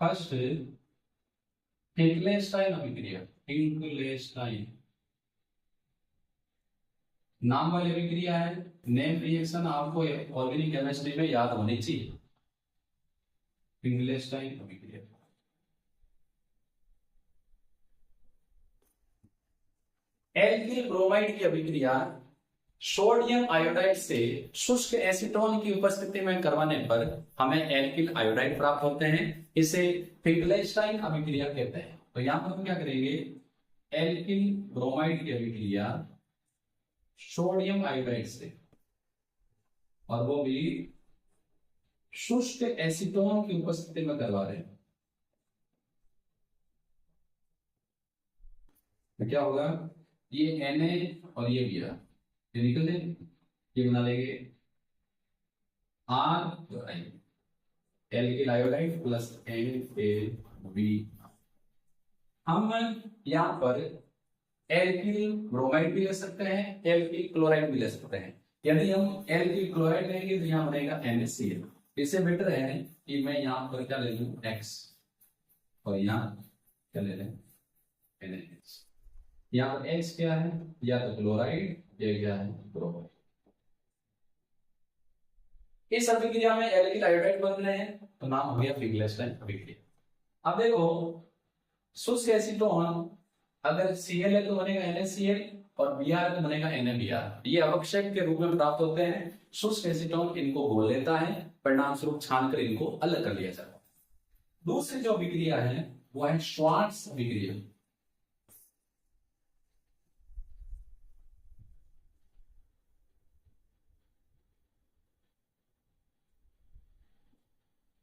फर्स्ट, हिंकलेस्टाइन अभिक्रिया, हिंकलेस्टाइन नाम वाली अभिक्रिया है, नेम रिएक्शन आपको ऑर्गेनिक केमिस्ट्री में याद होनी चाहिए, फिंगलेस्टाइन अभिक्रिया। एल्किल ब्रोमाइड की अभिक्रिया सोडियम आयोडाइड से शुष्क एसीटोन की उपस्थिति में करवाने पर हमें एल्किल आयोडाइड प्राप्त होते हैं, इसे फिंगलेस्टाइन अभिक्रिया कहते हैं। तो यहां पर हम क्या करेंगे, एल्किल ब्रोमाइड की अभिक्रिया सोडियम आयोडाइड से, और वो भी शुष्क एसीटोन की उपस्थिति में करवा रहे हैं, तो क्या होगा, ये Na और ये Br ये निकल दे, ये बना लेंगे R alkyl iodide plus NaB। हम यहां पर एल्किल ब्रोमाइड भी ले सकते हैं, एल्किल क्लोराइड भी ले सकते हैं। यदि हम एल्किल क्लोराइड लेंगे तो यहाँ बनेगा NaCl। इससे बेटर है कि मैं यहाँ पर क्या ले लूं X और यहाँ क्या ले लें NaH। यहाँ पर X क्या है, या तो क्लोराइड या क्या है ब्रोमाइड। इस अभिक्रिया में एल्किल आयोडाइड बन रहे हैं, तो नाम हो गया फिंगलेस्टाइन अभिक्रिया। अब देखो शुष्क एसीटोन अगर Cl है तो बनेगा NaCl और Br है तो बनेगा NaBr। ये अवक्षय के रूप में प्राप्त होते हैं। शुष्क एसीटोन इनको घोल लेता है, परिणाम स्वरूप छानकर इनको अलग कर लिया जाता है। दूसरी जो अभिक्रिया है वो है श्वार्ट्ज अभिक्रिया।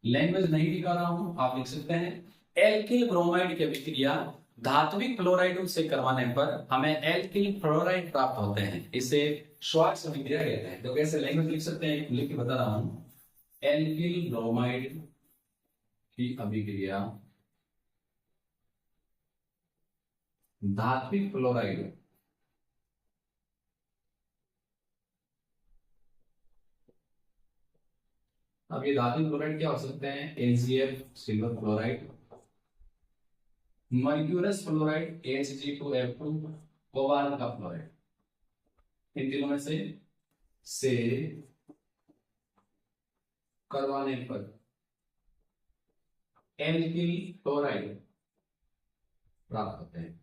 लैंग्वेज नहीं दिखा रहा हूं, आप लिख सकते हैं। एल्किल ब्रोमाइड की अभिक्रिया धात्विक क्लोराइड से करवाने पर हमें एल्किल फ्लोराइड प्राप्त होते हैं, इसे श्वार्ट्ज अभिक्रिया कहते हैं। तो कैसे लैंग्वेज लिख सकते हैं, लिख के बता रहा हूं। एल्किल ब्रोमाइड की अभिक्रिया धात्विक क्लोराइड अब ये धात्विक क्लोराइड क्या हो सकते हैं, AgF silver chloride, mercurous fluoride Hg2F2, cobalt का फ्लोराइड। इन तीनों में से करवाने पर एल्किल क्लोराइड प्राप्त होते हैं।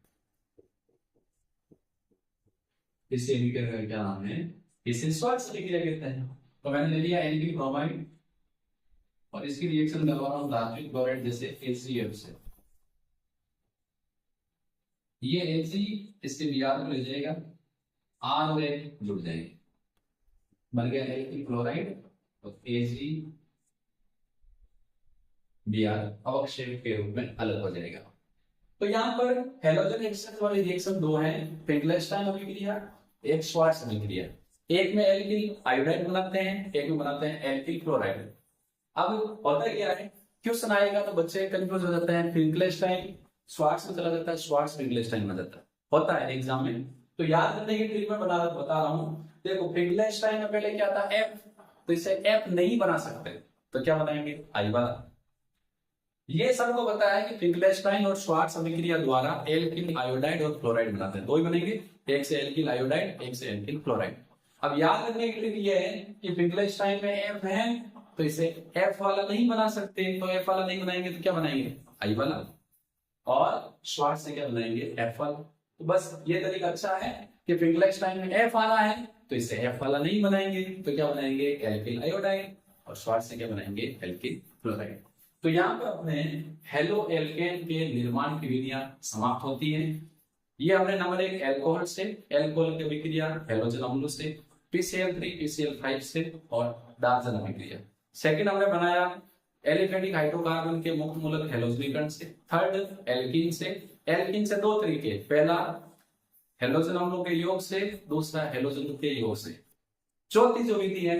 इसे क्या नाम है, इसे श्वार्ट्ज अभिक्रिया कहते हैं। तो मैंने ले लिया एल्किल ब्रोमाइड और इसकी रिएक्शन करवा रहा हूं धात्विक क्लोराइड जैसे HCF से। ये Hg इससे Br में ले जाएगा, R और H जुड़ जाएंगे, बन गया एल्किल क्लोराइड और Ag Br अवक्षय के रूप में अलग हो जाएगा। तो यहाँ पर हेलोजन एक्सचेंज वाली रिएक्शन दो हैं, फिंगलेस्टाइन अभिक्रिया, एक श्वार्ट्ज अभिक्रिया। एक में एल्किल आयोडाइड बनाते हैं, एक में बनाते हैं एल्किल क्लोराइड। अब होता क्या है, क्वेश्चन आएगा तो बच्चे कंफ्यूज हो जाते हैं, फिंगलेस्टाइन श्वार्ट्ज में चला जाता है, श्वार्ट्ज फिंगलेस्टाइन में जाता है, होता है एग्जाम में। तो याद रखने की ट्रिक में बता रहा हूं। देखो फिंगलेस्टाइन में पहले क्या था F, तो इसे F नहीं बना सकते, तो क्या बनाएंगे I वाला। ये सबको पता है कि फिंगलेस्टाइन और श्वार्ट्ज अभिक्रिया द्वारा एल्किल आयोडाइड और क्लोराइड बनाते हैं, दो ही बनेंगे, एक से एल्किल आयोडाइड, एक से एल्किल क्लोराइड। अब याद रखने की ट्रिक ये है कि फिंगलेस्टाइन में F है तो इसे F वाला नहीं बना सकते, तो F वाला नहीं बनाएंगे तो क्या बनाएंगे I वाला, और श्वार्ट्ज से क्या बनाएंगे F वाला। तो बस ये तरीका अच्छा है कि फिंगलेस्टाइन में F आना है तो इसे F वाला नहीं बनाएंगे, तो क्या बनाएंगे एल्किल आयोडाइड, और श्वार्ट्ज से क्या बनाएंगे एल्किल क्लोराइड। तो यहाँ पर अपने हेलो एल्केन के निर्माण की विधियां समाप्त होती हैं। ये हमने नंबर 1 एल्कोहल से, एल्कोहल की अभिक्रिया हेलोजन अम्लों से, PCl3 PCl5 से और डार्जन अभिक्रिया। सेकंड हमने बनाया एलिफेटिक हाइड्रोकार्बन के मुक्त मूलक हेलोजनीकरण से। थर्ड एल्कीन से, एल्कीन से दो तरीके, पहला हेलोजन अम्लों के योग से, दूसरा हेलोजन के योग से। चौथी जो विधि है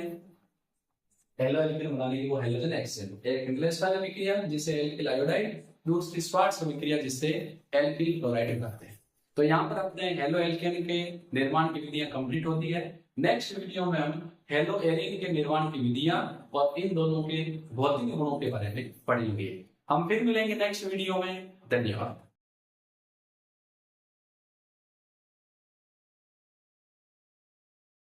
हेलो एल्केन बनाने की वो हेलोजन एक्सचेंज, एक फिंगलेस्टाइन अभिक्रिया जिससे एल्किल आयोडाइड, दूसरी श्वार्ट्ज अभिक्रिया जिससे एल्किल क्लोराइड बनाते हैं। तो यहाँ पर अपने हेलो एल्केन के निर्माण की विधियां कंप्लीट होती है। नेक्स्ट वीडियो में हम हेलो एरीन के निर्माण की विधियां और इन दोनों के भौतिक गुणों के बारे में पढ़ेंगे। हम फिर मिलेंगे नेक्स्ट वीडियो में। धन्यवाद।